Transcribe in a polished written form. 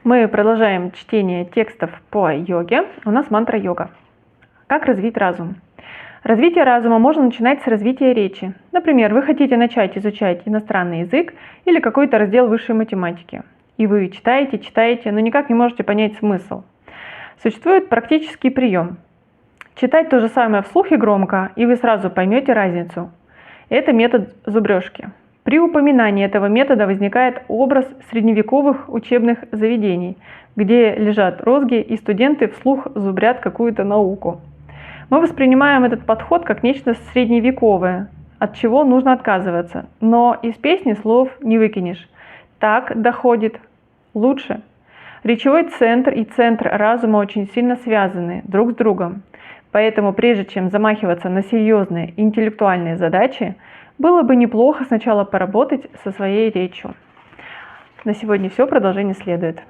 Мы продолжаем чтение текстов по йоге. У нас мантра йога. Как развить разум? Развитие разума можно начинать с развития речи. Например, вы хотите начать изучать иностранный язык или какой-то раздел высшей математики. И вы читаете, но никак не можете понять смысл. Существует практический прием. Читать то же самое вслух и громко, и вы сразу поймете разницу. Это метод зубрежки. При упоминании этого метода возникает образ средневековых учебных заведений, где лежат розги и студенты вслух зубрят какую-то науку. Мы воспринимаем этот подход как нечто средневековое, от чего нужно отказываться, но из песни слов не выкинешь. Так доходит лучше. Речевой центр и центр разума очень сильно связаны друг с другом. Поэтому прежде чем замахиваться на серьезные интеллектуальные задачи, было бы неплохо сначала поработать со своей речью. На сегодня все, продолжение следует.